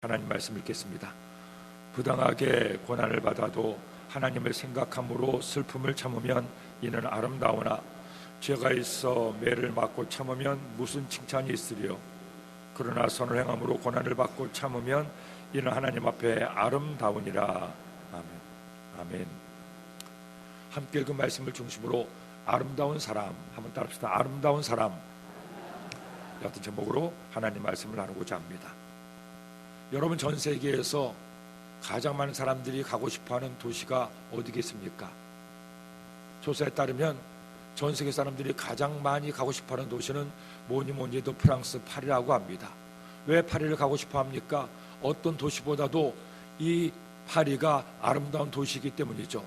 하나님 말씀 읽겠습니다. 부당하게 고난을 받아도 하나님을 생각함으로 슬픔을 참으면 이는 아름다우나 죄가 있어 매를 맞고 참으면 무슨 칭찬이 있으리요. 그러나 선을 행함으로 고난을 받고 참으면 이는 하나님 앞에 아름다우니라. 아멘. 아멘. 함께 읽은 말씀을 중심으로 아름다운 사람 한번 따라합시다. 아름다운 사람 같은 제목으로 하나님 말씀을 나누고자 합니다. 여러분, 전 세계에서 가장 많은 사람들이 가고 싶어하는 도시가 어디겠습니까? 조사에 따르면 전 세계 사람들이 가장 많이 가고 싶어하는 도시는 뭐니 해도 프랑스 파리라고 합니다. 왜 파리를 가고 싶어 합니까? 어떤 도시보다도 이 파리가 아름다운 도시이기 때문이죠.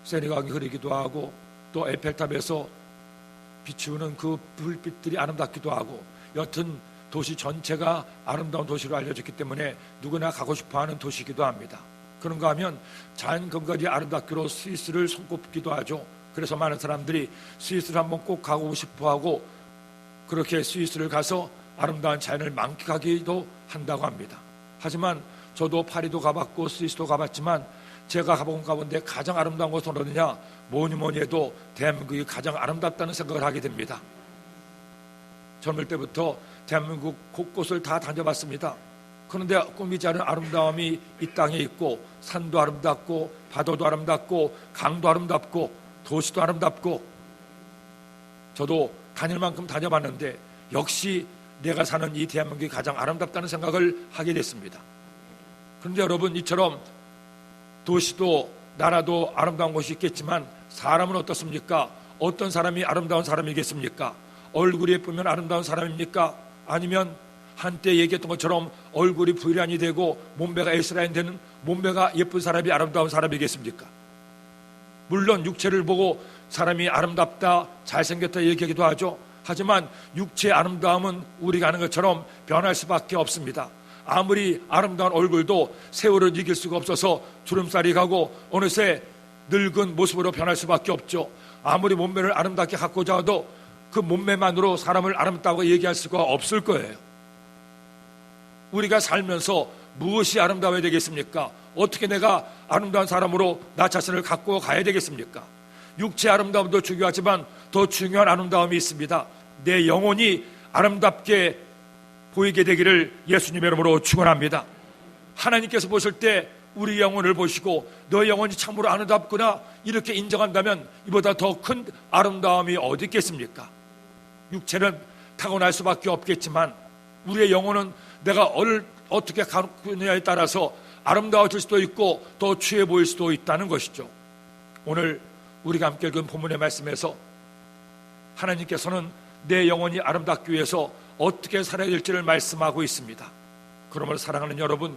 세네강이 흐르기도 하고 또 에펠탑에서 비추는 그 불빛들이 아름답기도 하고, 여튼 도시 전체가 아름다운 도시로 알려졌기 때문에 누구나 가고 싶어하는 도시이기도 합니다. 그런가 하면 자연 건강이 아름답기로 스위스를 손꼽기도 하죠. 그래서 많은 사람들이 스위스를 한번 꼭 가고 싶어하고 그렇게 스위스를 가서 아름다운 자연을 만끽하기도 한다고 합니다. 하지만 저도 파리도 가봤고 스위스도 가봤지만 제가 가본 가운데 가장 아름다운 곳은 어디냐? 뭐니 해도 대한민국이 가장 아름답다는 생각을 하게 됩니다. 젊을 때부터 대한민국 곳곳을 다 다녀봤습니다. 그런데 꾸미지 않은 아름다움이 이 땅에 있고, 산도 아름답고 바다도 아름답고 강도 아름답고 도시도 아름답고, 저도 다닐 만큼 다녀봤는데 역시 내가 사는 이 대한민국이 가장 아름답다는 생각을 하게 됐습니다. 그런데 여러분, 이처럼 도시도 나라도 아름다운 곳이 있겠지만 사람은 어떻습니까? 어떤 사람이 아름다운 사람이겠습니까? 얼굴이 예쁘면 아름다운 사람입니까? 아니면 한때 얘기했던 것처럼 얼굴이 V라인이 되고 몸매가 S라인 되는 몸매가 예쁜 사람이 아름다운 사람이겠습니까? 물론 육체를 보고 사람이 아름답다, 잘생겼다 얘기하기도 하죠. 하지만 육체의 아름다움은 우리가 아는 것처럼 변할 수밖에 없습니다. 아무리 아름다운 얼굴도 세월을 이길 수가 없어서 주름살이 가고 어느새 늙은 모습으로 변할 수밖에 없죠. 아무리 몸매를 아름답게 갖고자 해도 그 몸매만으로 사람을 아름답다고 얘기할 수가 없을 거예요. 우리가 살면서 무엇이 아름다워야 되겠습니까? 어떻게 내가 아름다운 사람으로 나 자신을 갖고 가야 되겠습니까? 육체의 아름다움도 중요하지만 더 중요한 아름다움이 있습니다. 내 영혼이 아름답게 보이게 되기를 예수님의 이름으로 축원합니다. 하나님께서 보실 때 우리 영혼을 보시고 너의 영혼이 참으로 아름답구나 이렇게 인정한다면 이보다 더 큰 아름다움이 어디 있겠습니까? 육체는 타고날 수밖에 없겠지만 우리의 영혼은 내가 어떻게 가꾸느냐에 따라서 아름다워질 수도 있고 더 취해 보일 수도 있다는 것이죠. 오늘 우리가 함께 읽은 본문의 말씀에서 하나님께서는 내 영혼이 아름답기 위해서 어떻게 살아야 될지를 말씀하고 있습니다. 그러므로 사랑하는 여러분,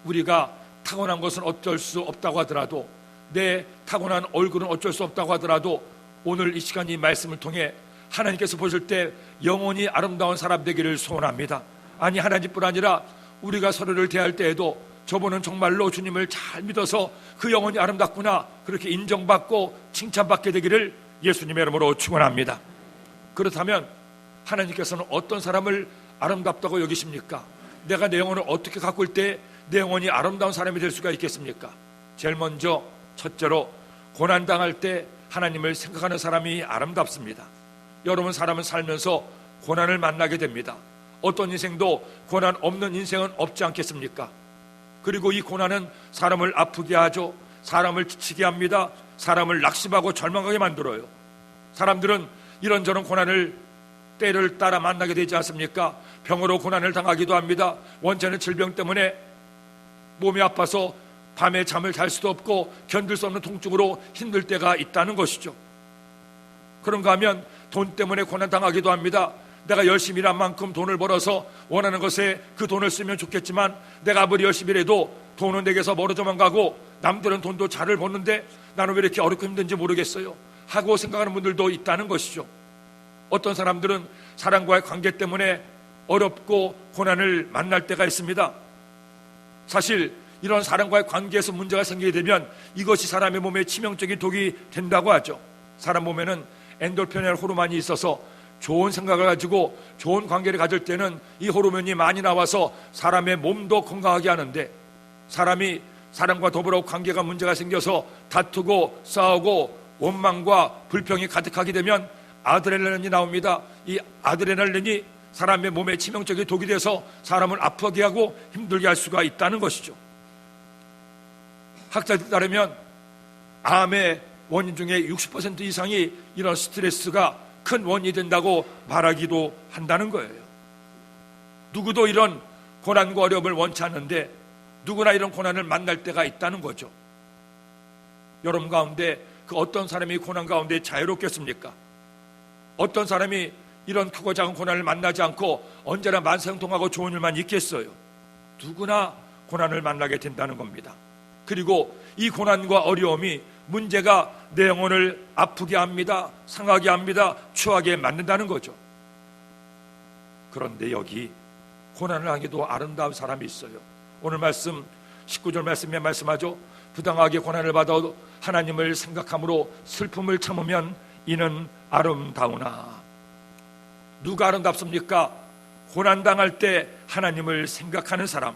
우리가 타고난 것은 어쩔 수 없다고 하더라도, 내 타고난 얼굴은 어쩔 수 없다고 하더라도 오늘 이 시간 이 말씀을 통해 하나님께서 보실 때 영혼이 아름다운 사람 되기를 소원합니다. 아니, 하나님뿐 아니라 우리가 서로를 대할 때에도 저분은 정말로 주님을 잘 믿어서 그 영혼이 아름답구나 그렇게 인정받고 칭찬받게 되기를 예수님의 이름으로 축원합니다. 그렇다면 하나님께서는 어떤 사람을 아름답다고 여기십니까? 내가 내 영혼을 어떻게 가꿀 때 내 영혼이 아름다운 사람이 될 수가 있겠습니까? 제일 먼저 첫째로 고난당할 때 하나님을 생각하는 사람이 아름답습니다. 여러분, 사람은 살면서 고난을 만나게 됩니다. 어떤 인생도 고난 없는 인생은 없지 않겠습니까? 그리고 이 고난은 사람을 아프게 하죠. 사람을 지치게 합니다. 사람을 낙심하고 절망하게 만들어요. 사람들은 이런저런 고난을 때를 따라 만나게 되지 않습니까? 병으로 고난을 당하기도 합니다. 원체는 질병 때문에 몸이 아파서 밤에 잠을 잘 수도 없고 견딜 수 없는 통증으로 힘들 때가 있다는 것이죠. 그런가 하면 돈 때문에 고난당하기도 합니다. 내가 열심히 일한 만큼 돈을 벌어서 원하는 것에 그 돈을 쓰면 좋겠지만 내가 아무리 열심히 해도 돈은 내게서 멀어져만 가고 남들은 돈도 잘을 버는데 나는 왜 이렇게 어렵고 힘든지 모르겠어요 하고 생각하는 분들도 있다는 것이죠. 어떤 사람들은 사람과의 관계 때문에 어렵고 고난을 만날 때가 있습니다. 사실 이런 사람과의 관계에서 문제가 생기게 되면 이것이 사람의 몸에 치명적인 독이 된다고 하죠. 사람 몸에는 엔돌핀이라는 호르몬이 있어서 좋은 생각을 가지고 좋은 관계를 가질 때는 이 호르몬이 많이 나와서 사람의 몸도 건강하게 하는데, 사람이 사람과 더불어 관계가 문제가 생겨서 다투고 싸우고 원망과 불평이 가득하게 되면 아드레날린이 나옵니다. 이 아드레날린이 사람의 몸에 치명적인 독이 돼서 사람을 아프게 하고 힘들게 할 수가 있다는 것이죠. 학자들 따르면 암의 원인 중에 60% 이상이 이런 스트레스가 큰 원인이 된다고 말하기도 한다는 거예요. 누구도 이런 고난과 어려움을 원치 않는데 누구나 이런 고난을 만날 때가 있다는 거죠. 여러분 가운데 그 어떤 사람이 고난 가운데 자유롭겠습니까? 어떤 사람이 이런 크고 작은 고난을 만나지 않고 언제나 만성통하고 좋은 일만 있겠어요? 누구나 고난을 만나게 된다는 겁니다. 그리고 이 고난과 어려움이 문제가 내 영혼을 아프게 합니다. 상하게 합니다. 추하게 만든다는 거죠. 그런데 여기 고난을 하기도 아름다운 사람이 있어요. 오늘 말씀 19절 말씀에 말씀하죠. 부당하게 고난을 받아도 하나님을 생각함으로 슬픔을 참으면 이는 아름다우나. 누가 아름답습니까? 고난당할 때 하나님을 생각하는 사람.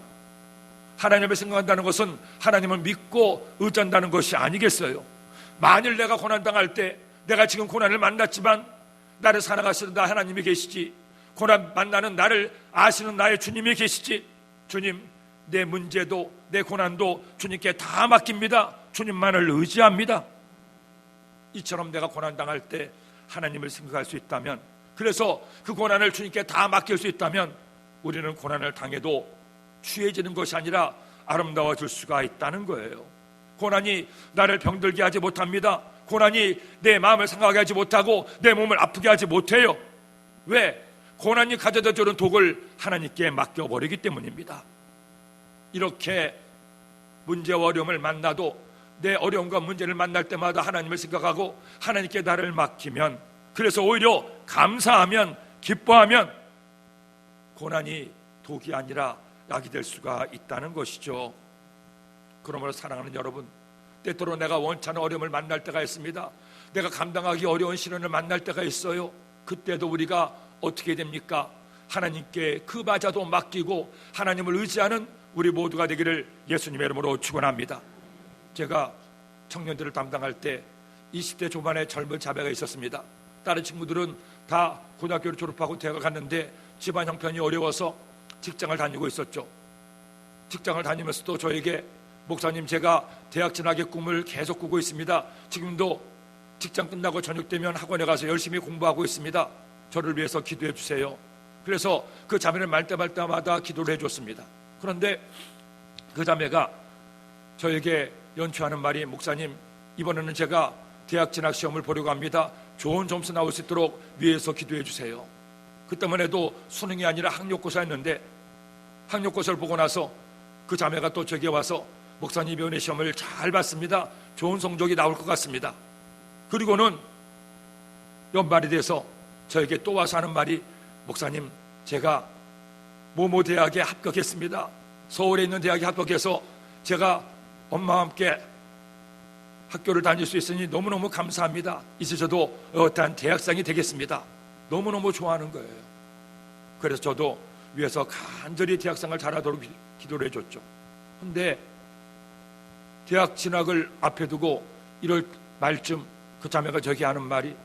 하나님을 생각한다는 것은 하나님을 믿고 의지한다는 것이 아니겠어요? 만일 내가 고난당할 때, 내가 지금 고난을 만났지만 나를 사랑하시는 나 하나님이 계시지, 고난 만나는 나를 아시는 나의 주님이 계시지, 주님 내 문제도 내 고난도 주님께 다 맡깁니다. 주님만을 의지합니다. 이처럼 내가 고난당할 때 하나님을 생각할 수 있다면, 그래서 그 고난을 주님께 다 맡길 수 있다면 우리는 고난을 당해도 취해지는 것이 아니라 아름다워질 수가 있다는 거예요. 고난이 나를 병들게 하지 못합니다. 고난이 내 마음을 상하게 하지 못하고 내 몸을 아프게 하지 못해요. 왜? 고난이 가져다 주는 독을 하나님께 맡겨버리기 때문입니다. 이렇게 문제와 어려움을 만나도 내 어려움과 문제를 만날 때마다 하나님을 생각하고 하나님께 나를 맡기면, 그래서 오히려 감사하면, 기뻐하면 고난이 독이 아니라 약이 될 수가 있다는 것이죠. 그러므로 사랑하는 여러분, 때때로 내가 원치 않은 어려움을 만날 때가 있습니다. 내가 감당하기 어려운 시련을 만날 때가 있어요. 그때도 우리가 어떻게 됩니까? 하나님께 그마저도 맡기고 하나님을 의지하는 우리 모두가 되기를 예수님의 이름으로 축원합니다. 제가 청년들을 담당할 때 20대 초반의 젊은 자매가 있었습니다. 다른 친구들은 다 고등학교를 졸업하고 대학을 갔는데 집안 형편이 어려워서 직장을 다니고 있었죠. 직장을 다니면서도 저에게, 목사님 제가 대학 진학의 꿈을 계속 꾸고 있습니다. 지금도 직장 끝나고 저녁 되면 학원에 가서 열심히 공부하고 있습니다. 저를 위해서 기도해 주세요. 그래서 그 자매를 말 때마다 기도를 해줬습니다. 그런데 그 자매가 저에게 연초하는 말이, 목사님 이번에는 제가 대학 진학 시험을 보려고 합니다. 좋은 점수 나올 수 있도록 위해서 기도해 주세요. 그때만 해도 수능이 아니라 학력고사였는데, 학력고사를 보고 나서 그 자매가 또 저에게 와서, 목사님 이번에 시험을 잘 봤습니다. 좋은 성적이 나올 것 같습니다. 그리고는 연말이 돼서 저에게 또 와서 하는 말이, 목사님 제가 모모 대학에 합격했습니다. 서울에 있는 대학에 합격해서 제가 엄마와 함께 학교를 다닐 수 있으니 너무너무 감사합니다. 이제 저도 어떠한 대학생이 되겠습니다. 너무너무 좋아하는 거예요. 그래서 저도 위해서 간절히 대학생활 잘하도록 기도를 해줬죠. 그런데 대학 진학을 앞에 두고 1월 말쯤 그 자매가 저에게 하는 말이,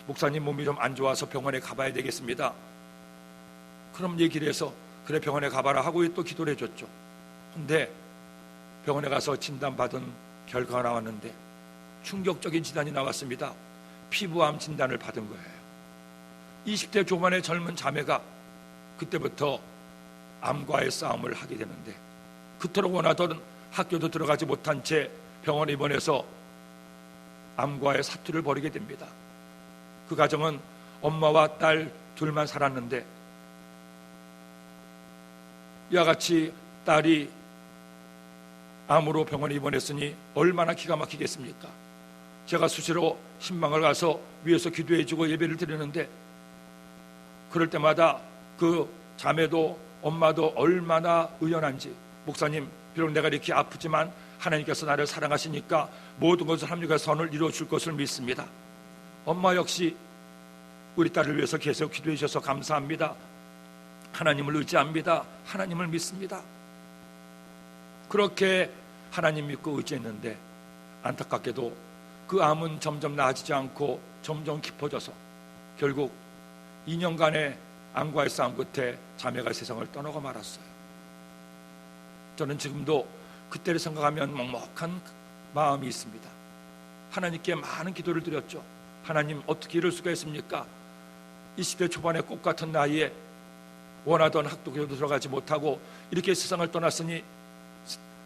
목사님 몸이 좀 안 좋아서 병원에 가봐야 되겠습니다. 그럼 얘기를 해서, 그래 병원에 가봐라 하고 또 기도를 해줬죠. 그런데 병원에 가서 진단받은 결과가 나왔는데 충격적인 진단이 나왔습니다. 피부암 진단을 받은 거예요. 20대 초반의 젊은 자매가 그때부터 암과의 싸움을 하게 되는데, 그토록 원하던 학교도 들어가지 못한 채 병원에 입원해서 암과의 사투를 벌이게 됩니다. 그 가정은 엄마와 딸 둘만 살았는데, 이와 같이 딸이 암으로 병원에 입원했으니 얼마나 기가 막히겠습니까? 제가 수시로 신방을 가서 위에서 기도해주고 예배를 드리는데, 그럴 때마다 그 자매도 엄마도 얼마나 의연한지, 목사님 비록 내가 이렇게 아프지만 하나님께서 나를 사랑하시니까 모든 것을 합력해서 선을 이루어줄 것을 믿습니다. 엄마 역시 우리 딸을 위해서 계속 기도해 주셔서 감사합니다. 하나님을 의지합니다. 하나님을 믿습니다. 그렇게 하나님 믿고 의지했는데 안타깝게도 그 암은 점점 나아지지 않고 점점 깊어져서 결국 2년간의 암과의 싸움 끝에 자매가 세상을 떠나고 말았어요. 저는 지금도 그때를 생각하면 먹먹한 마음이 있습니다. 하나님께 많은 기도를 드렸죠. 하나님, 어떻게 이럴 수가 있습니까? 20대 초반의 꽃 같은 나이에 원하던 학교도 들어가지 못하고 이렇게 세상을 떠났으니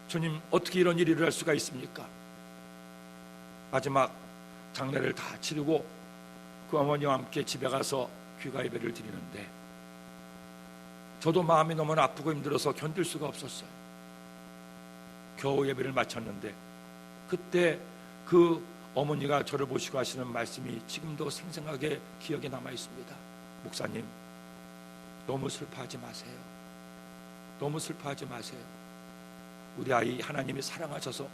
주님, 어떻게 이런 일이 일어날 수가 있습니까? 마지막 장례를 다 치르고 그 어머니와 함께 집에 가서 귀가 예배를 드리는데 저도 마음이 너무 아프고 힘들어서 견딜 수가 없었어요. 겨우 예배를 마쳤는데 그때 그 어머니가 저를 보시고 하시는 말씀이 지금도 생생하게 기억에 남아 있습니다. 목사님, 너무 슬퍼하지 마세요. 너무 슬퍼하지 마세요. 우리 아이 하나님이 사랑하셔서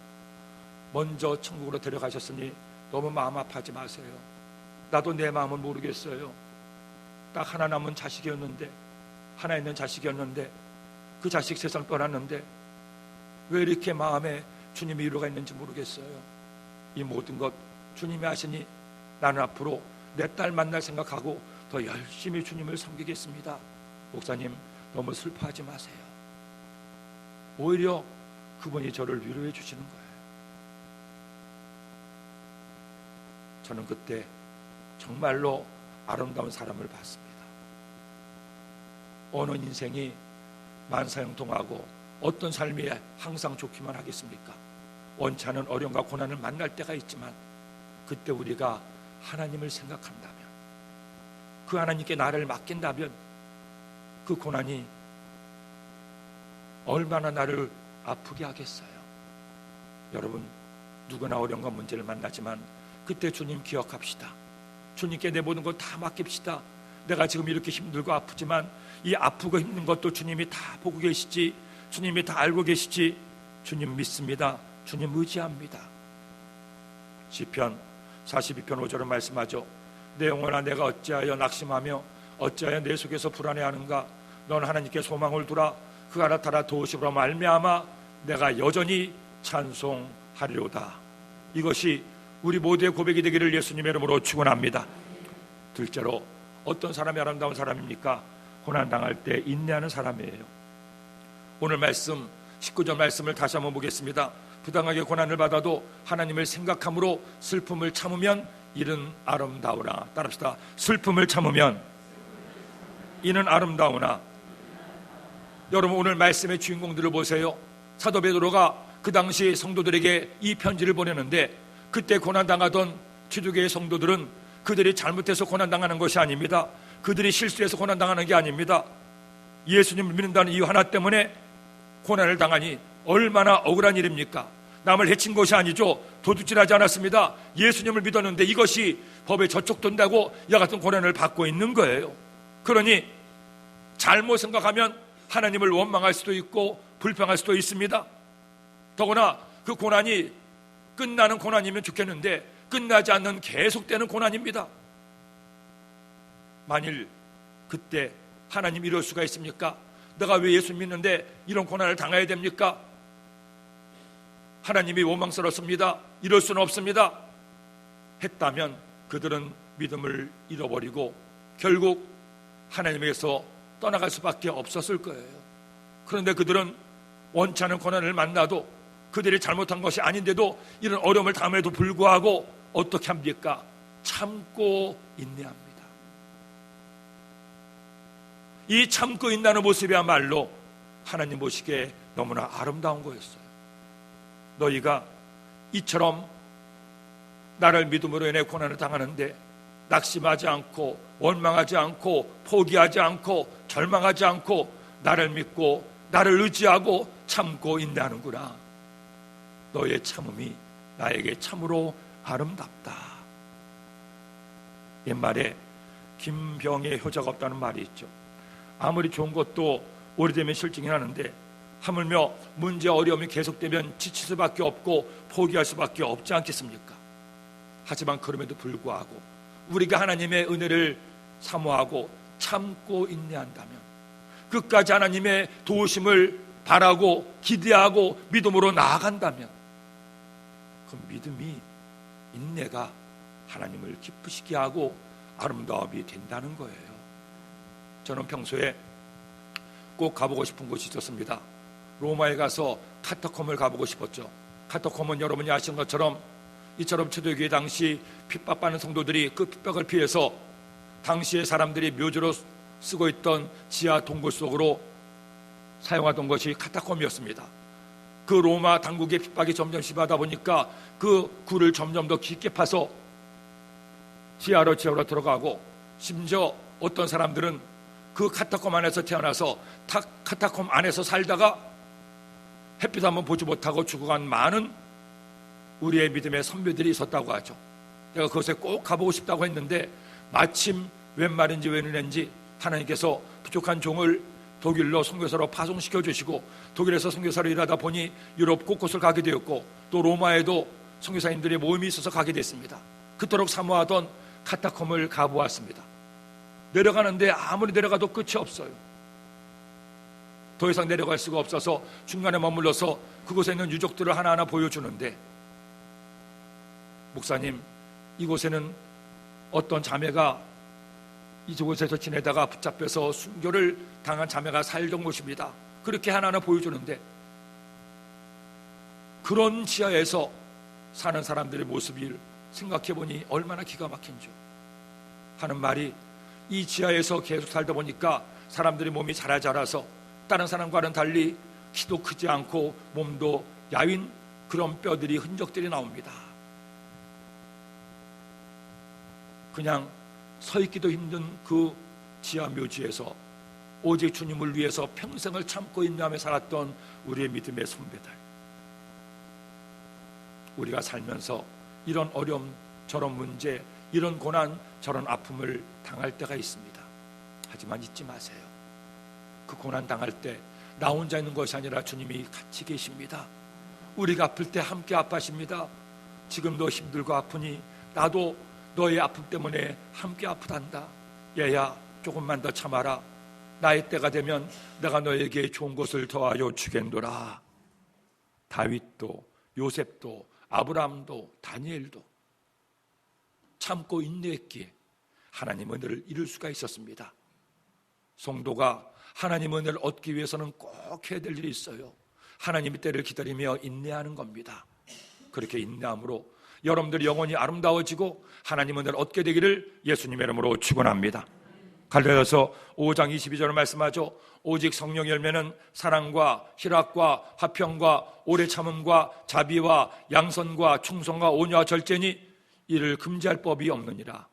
먼저 천국으로 데려가셨으니 너무 마음 아파하지 마세요. 나도 내 마음을 모르겠어요. 딱 하나 남은 자식이었는데, 하나 있는 자식이었는데 그 자식 세상 떠났는데 왜 이렇게 마음에 주님의 위로가 있는지 모르겠어요. 이 모든 것 주님이 하시니 나는 앞으로 내 딸 만날 생각하고 더 열심히 주님을 섬기겠습니다. 목사님, 너무 슬퍼하지 마세요. 오히려 그분이 저를 위로해 주시는 거예요. 저는 그때 정말로 아름다운 사람을 봤습니다. 어느 인생이 만사형통하고 어떤 삶이 항상 좋기만 하겠습니까? 원치 않은 어려움과 고난을 만날 때가 있지만 그때 우리가 하나님을 생각한다면, 그 하나님께 나를 맡긴다면 그 고난이 얼마나 나를 아프게 하겠어요. 여러분, 누구나 어려움과 문제를 만나지만 그때 주님 기억합시다. 주님께 내 모든 것 다 맡깁시다. 내가 지금 이렇게 힘들고 아프지만 이 아프고 힘든 것도 주님이 다 보고 계시지, 주님이 다 알고 계시지. 주님 믿습니다. 주님 의지합니다. 시편 42편 5절은 말씀하죠. 내 영혼아, 내가 어찌하여 낙심하며 어찌하여 내 속에서 불안해하는가? 넌 하나님께 소망을 두라. 그가 나타나 도우심으로 말미암아 내가 여전히 찬송하리로다. 이것이 우리 모두의 고백이 되기를 예수님의 이름으로 축원합니다. 둘째로, 어떤 사람이 아름다운 사람입니까? 고난당할 때 인내하는 사람이에요. 오늘 말씀 19절 말씀을 다시 한번 보겠습니다. 부당하게 고난을 받아도 하나님을 생각함으로 슬픔을 참으면 이는 아름다우나. 따라합시다. 슬픔을 참으면 이는 아름다우나. 여러분, 오늘 말씀의 주인공들을 보세요. 사도 베드로가 그 당시 성도들에게 이 편지를 보내는데 그때 고난당하던 기독교의 성도들은 그들이 잘못해서 고난당하는 것이 아닙니다. 그들이 실수해서 고난당하는 게 아닙니다. 예수님을 믿는다는 이유 하나 때문에 고난을 당하니 얼마나 억울한 일입니까? 남을 해친 것이 아니죠. 도둑질하지 않았습니다. 예수님을 믿었는데 이것이 법에 저촉된다고 이와 같은 고난을 받고 있는 거예요. 그러니 잘못 생각하면 하나님을 원망할 수도 있고 불평할 수도 있습니다. 더구나 그 고난이 끝나는 고난이면 좋겠는데 끝나지 않는 계속되는 고난입니다. 만일 그때 하나님 이럴 수가 있습니까? 내가 왜 예수 믿는데 이런 고난을 당해야 됩니까? 하나님이 원망스럽습니다. 이럴 수는 없습니다. 했다면 그들은 믿음을 잃어버리고 결국 하나님에게서 떠나갈 수밖에 없었을 거예요. 그런데 그들은 원치 않은 고난을 만나도 그들이 잘못한 것이 아닌데도 이런 어려움을 당함에도 불구하고 어떻게 합니까? 참고 인내합니다. 이 참고 인내하는 모습이야말로 하나님 보시기에 너무나 아름다운 거였어요. 너희가 이처럼 나를 믿음으로 인해 고난을 당하는데 낙심하지 않고 원망하지 않고 포기하지 않고 절망하지 않고 나를 믿고 나를 의지하고 참고 인내하는구나. 너의 참음이 나에게 참으로 아름답다. 옛말에 김병의 효자가 없다는 말이 있죠. 아무리 좋은 것도 오래되면 실증이 나는데 하물며 문제 어려움이 계속되면 지칠 수밖에 없고 포기할 수밖에 없지 않겠습니까? 하지만 그럼에도 불구하고 우리가 하나님의 은혜를 사모하고 참고 인내한다면, 끝까지 하나님의 도우심을 바라고 기대하고 믿음으로 나아간다면, 그 믿음이, 인내가 하나님을 기쁘시게 하고 아름다움이 된다는 거예요. 저는 평소에 꼭 가보고 싶은 곳이 있었습니다. 로마에 가서 카타콤을 가보고 싶었죠. 카타콤은 여러분이 아시는 것처럼 이처럼 초대교회 당시 핍박받는 성도들이 그 핍박을 피해서 당시의 사람들이 묘지로 쓰고 있던 지하 동굴 속으로 사용하던 것이 카타콤이었습니다. 그 로마 당국의 핍박이 점점 심하다 보니까 그 굴을 점점 더 깊게 파서 지하로 들어가고, 심지어 어떤 사람들은 그 카타콤 안에서 태어나서 카타콤 안에서 살다가 햇빛 한번 보지 못하고 죽어간 많은 우리의 믿음의 선배들이 있었다고 하죠. 내가 그곳에 꼭 가보고 싶다고 했는데 마침 웬 말인지 웬 은혜인지 하나님께서 부족한 종을 독일로 선교사로 파송시켜 주시고, 독일에서 선교사로 일하다 보니 유럽 곳곳을 가게 되었고, 또 로마에도 선교사님들의 모임이 있어서 가게 됐습니다. 그토록 사모하던 카타콤을 가보았습니다. 내려가는데 아무리 내려가도 끝이 없어요. 더 이상 내려갈 수가 없어서 중간에 머물러서 그곳에 있는 유적들을 하나하나 보여주는데, 목사님, 이곳에는 어떤 자매가 이곳에서 지내다가 붙잡혀서 순교를 당한 자매가 살던 곳입니다. 그렇게 하나하나 보여주는데, 그런 지하에서 사는 사람들의 모습을 생각해보니 얼마나 기가 막힌지 하는 말이, 이 지하에서 계속 살다 보니까 사람들의 몸이 자라서 다른 사람과는 달리 키도 크지 않고 몸도 야윈 그런 뼈들이, 흔적들이 나옵니다. 그냥 서 있기도 힘든 그 지하 묘지에서 오직 주님을 위해서 평생을 참고 인내하며 살았던 우리의 믿음의 선배들, 우리가 살면서 이런 어려움, 저런 문제, 이런 고난, 저런 아픔을 당할 때가 있습니다. 하지만 잊지 마세요. 그 고난 당할 때 나 혼자 있는 것이 아니라 주님이 같이 계십니다. 우리가 아플 때 함께 아파하십니다. 지금도 힘들고 아프니 나도 너의 아픔 때문에 함께 아프단다. 얘야, 조금만 더 참아라. 나의 때가 되면 내가 너에게 좋은 것을 더하여 주겠노라. 다윗도, 요셉도, 아브라함도, 다니엘도 참고 인내했기에 하나님 은혜를 이룰 수가 있었습니다. 성도가 하나님 은혜를 얻기 위해서는 꼭 해야 될 일이 있어요. 하나님의 때를 기다리며 인내하는 겁니다. 그렇게 인내함으로 여러분들의 영혼이 아름다워지고 하나님 은혜를 얻게 되기를 예수님의 이름으로 축원합니다. 갈라디아서 5장 22절 말씀하죠. 오직 성령의 열매는 사랑과 희락과 화평과 오래 참음과 자비와 양선과 충성과 온유와 절제니 이를 금지할 법이 없느니라.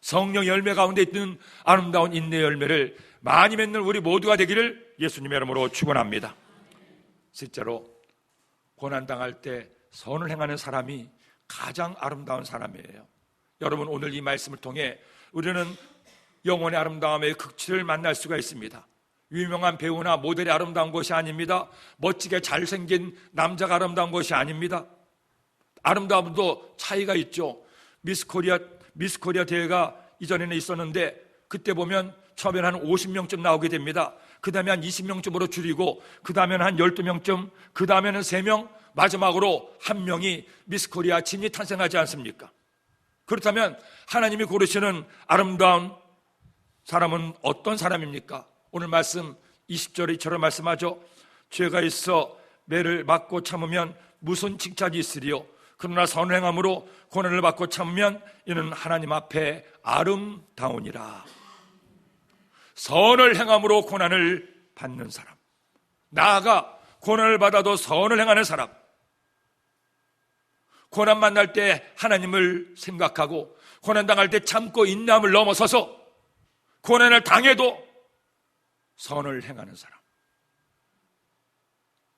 성령 열매 가운데 있는 아름다운 인내 열매를 많이 맺는 우리 모두가 되기를 예수님의 이름으로 축원합니다. 실제로 고난당할 때 선을 행하는 사람이 가장 아름다운 사람이에요. 여러분, 오늘 이 말씀을 통해 우리는 영혼의 아름다움의 극치를 만날 수가 있습니다. 유명한 배우나 모델이 아름다운 것이 아닙니다. 멋지게 잘생긴 남자가 아름다운 것이 아닙니다. 아름다움도 차이가 있죠. 미스 코리아 대회가 이전에는 있었는데 그때 보면 처음에는 한 50명쯤 나오게 됩니다. 그 다음에 한 20명쯤으로 줄이고 그 다음에는 한 12명쯤, 그 다음에는 3명, 마지막으로 1명이 미스 코리아 진이 탄생하지 않습니까? 그렇다면 하나님이 고르시는 아름다운 사람은 어떤 사람입니까? 오늘 말씀 20절에 이처럼 말씀하죠. 죄가 있어 매를 맞고 참으면 무슨 칭찬이 있으리요? 그러나 선을 행함으로 고난을 받고 참으면 이는 하나님 앞에 아름다우니라. 선을 행함으로 고난을 받는 사람, 나아가 고난을 받아도 선을 행하는 사람, 고난 만날 때 하나님을 생각하고 고난 당할 때 참고 인내함을 넘어서서 고난을 당해도 선을 행하는 사람,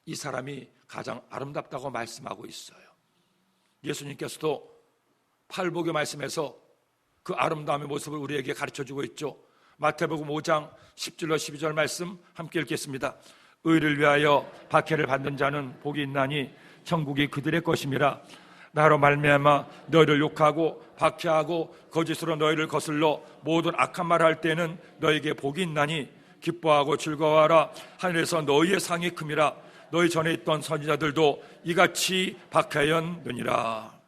이 사람이 가장 아름답다고 말씀하고 있어요. 예수님께서도 팔복의 말씀에서 그 아름다움의 모습을 우리에게 가르쳐주고 있죠. 마태복음 5장 10절로 12절 말씀 함께 읽겠습니다. 의를 위하여 박해를 받는 자는 복이 있나니 천국이 그들의 것임이라. 나로 말미암아 너희를 욕하고 박해하고 거짓으로 너희를 거슬러 모든 악한 말을 할 때는 너희에게 복이 있나니 기뻐하고 즐거워하라. 하늘에서 너희의 상이 큼이라. 너희 전에 있던 선지자들도 이같이 박하였느니라.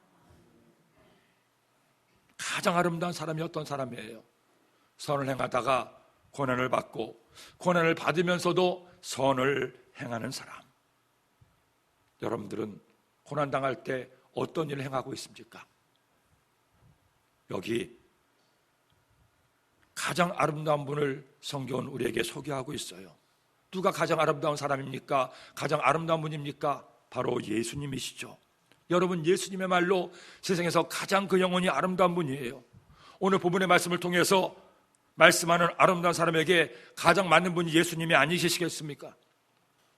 가장 아름다운 사람이 어떤 사람이에요? 선을 행하다가 고난을 받고 고난을 받으면서도 선을 행하는 사람. 여러분들은 고난당할 때 어떤 일을 행하고 있습니까? 여기 가장 아름다운 분을 성경은 우리에게 소개하고 있어요. 누가 가장 아름다운 사람입니까? 가장 아름다운 분입니까? 바로 예수님이시죠. 여러분, 예수님의 말로 세상에서 가장 그 영혼이 아름다운 분이에요. 오늘 본문의 말씀을 통해서 말씀하는 아름다운 사람에게 가장 맞는 분이 예수님이 아니시겠습니까?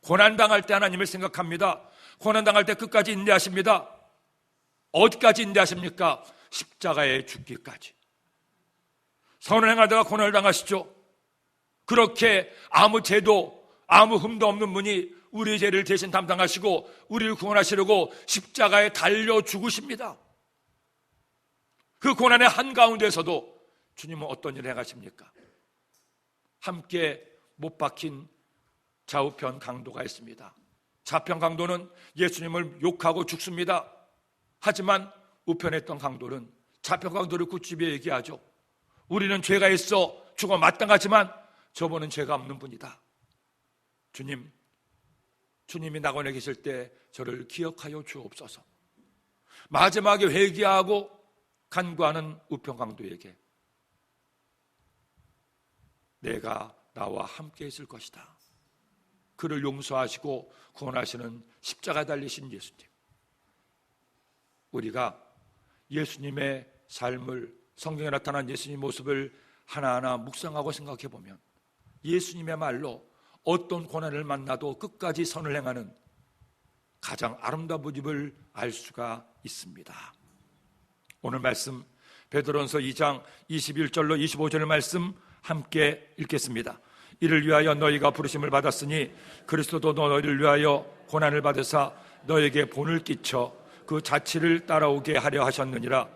고난당할 때 하나님을 생각합니다. 고난당할 때 끝까지 인내하십니다. 어디까지 인내하십니까? 십자가에 죽기까지. 선을 행하다가 고난을 당하시죠. 그렇게 아무 죄도 아무 흠도 없는 분이 우리의 죄를 대신 담당하시고 우리를 구원하시려고 십자가에 달려 죽으십니다. 그 고난의 한가운데서도 주님은 어떤 일을 행하십니까? 함께 못 박힌 좌우편 강도가 있습니다. 좌편 강도는 예수님을 욕하고 죽습니다. 하지만 우편에 있던 강도는 좌편 강도를 굳집에 얘기하죠. 우리는 죄가 있어 죽어 마땅하지만 저분은 죄가 없는 분이다. 주님이 낙원에 계실 때 저를 기억하여 주옵소서. 마지막에 회개하고 간구하는 우편 강도에게 내가 나와 함께 있을 것이다. 그를 용서하시고 구원하시는 십자가에 달리신 예수님. 우리가 예수님의 삶을, 성경에 나타난 예수님 모습을 하나하나 묵상하고 생각해 보면 예수님의 말로 어떤 고난을 만나도 끝까지 선을 행하는 가장 아름다운 모습을 알 수가 있습니다. 오늘 말씀 베드로전서 2장 21절로 25절 말씀 함께 읽겠습니다. 이를 위하여 너희가 부르심을 받았으니 그리스도도 너희를 위하여 고난을 받으사 너희에게 본을 끼쳐 그 자치를 따라오게 하려 하셨느니라.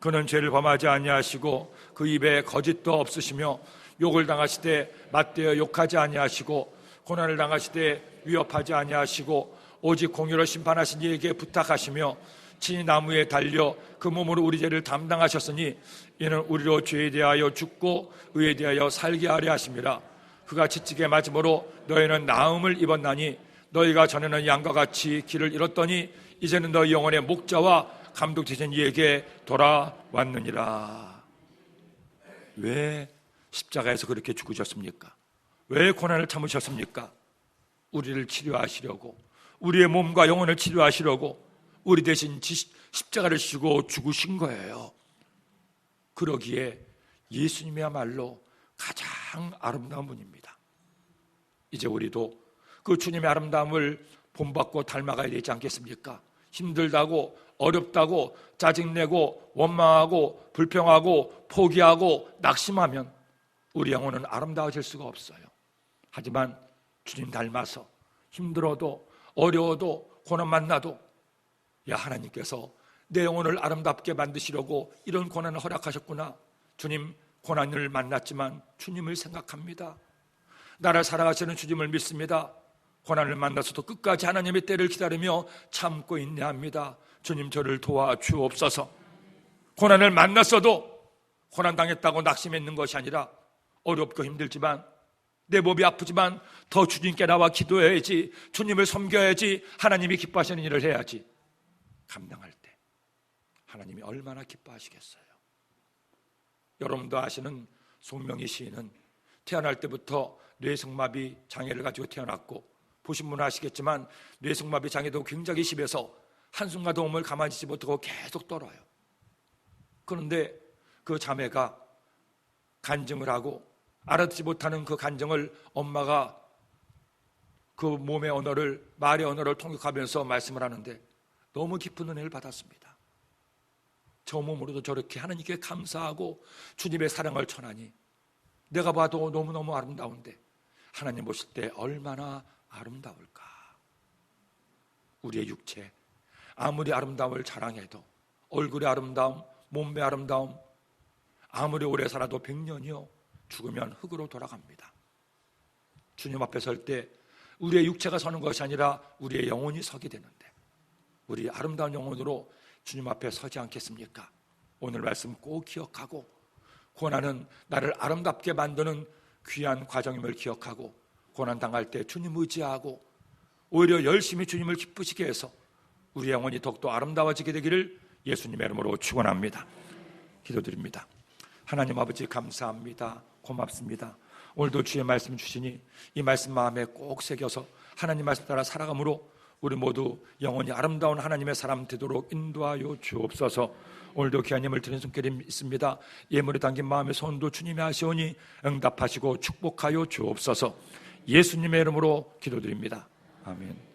그는 죄를 범하지 아니하시고 그 입에 거짓도 없으시며 욕을 당하시되 맞대어 욕하지 아니하시고 고난을 당하시되 위협하지 아니하시고 오직 공의로 심판하신 이에게 부탁하시며 친히 나무에 달려 그 몸으로 우리 죄를 담당하셨으니 이는 우리로 죄에 대하여 죽고 의에 대하여 살게 하려 하심이라. 그가 지치게 맞음으로 너희는 나음을 입었나니 너희가 전에는 양과 같이 길을 잃었더니 이제는 너희 영혼의 목자와 감독 되신 이에게 돌아왔느니라. 왜 십자가에서 그렇게 죽으셨습니까? 왜 고난을 참으셨습니까? 우리를 치료하시려고, 우리의 몸과 영혼을 치료하시려고 우리 대신 십자가를 지고 죽으신 거예요. 그러기에 예수님이야말로 가장 아름다운 분입니다. 이제 우리도 그 주님의 아름다움을 본받고 닮아가야 되지 않겠습니까? 힘들다고, 어렵다고, 짜증내고, 원망하고, 불평하고, 포기하고, 낙심하면 우리 영혼은 아름다워질 수가 없어요. 하지만 주님 닮아서 힘들어도 어려워도 고난 만나도 야, 하나님께서 내 영혼을 아름답게 만드시려고 이런 고난을 허락하셨구나. 주님, 고난을 만났지만 주님을 생각합니다. 나를 사랑하시는 주님을 믿습니다. 고난을 만나서도 끝까지 하나님의 때를 기다리며 참고 인내합니다. 주님, 저를 도와주옵소서. 고난을 만났어도 고난당했다고 낙심했는 것이 아니라 어렵고 힘들지만 내 몸이 아프지만 더 주님께 나와 기도해야지, 주님을 섬겨야지, 하나님이 기뻐하시는 일을 해야지. 감당할 때 하나님이 얼마나 기뻐하시겠어요. 여러분도 아시는 송명희 시인은 태어날 때부터 뇌성마비 장애를 가지고 태어났고, 보신 분은 아시겠지만 뇌성마비 장애도 굉장히 심해서 한순간도 몸을 가만히 있지 못하고 계속 떨어요. 그런데 그 자매가 간증을 하고 알아듣지 못하는 그 간증을 엄마가 그 몸의 언어를, 말의 언어를 통역하면서 말씀을 하는데 너무 깊은 은혜를 받았습니다. 저 몸으로도 저렇게 하나님께 감사하고 주님의 사랑을 전하니 내가 봐도 너무너무 아름다운데 하나님 보실 때 얼마나 아름다울까. 우리의 육체, 아무리 아름다움을 자랑해도 얼굴의 아름다움, 몸매의 아름다움 아무리 오래 살아도 100년이요 죽으면 흙으로 돌아갑니다. 주님 앞에 설 때 우리의 육체가 서는 것이 아니라 우리의 영혼이 서게 되는데 우리 아름다운 영혼으로 주님 앞에 서지 않겠습니까? 오늘 말씀 꼭 기억하고 고난은 나를 아름답게 만드는 귀한 과정임을 기억하고 고난 당할 때 주님 의지하고 오히려 열심히 주님을 기쁘시게 해서 우리 영혼이 더욱더 아름다워지게 되기를 예수님의 이름으로 축원합니다. 기도드립니다. 하나님 아버지 감사합니다. 고맙습니다. 오늘도 주의 말씀 주시니 이 말씀 마음에 꼭 새겨서 하나님 말씀 따라 살아감으로 우리 모두 영원히 아름다운 하나님의 사람 되도록 인도하여 주옵소서. 오늘도 귀한 예물 드리는 손길이 있습니다. 예물에 담긴 마음의 손도 주님이 하시오니 응답하시고 축복하여 주옵소서. 예수님의 이름으로 기도드립니다. 아멘.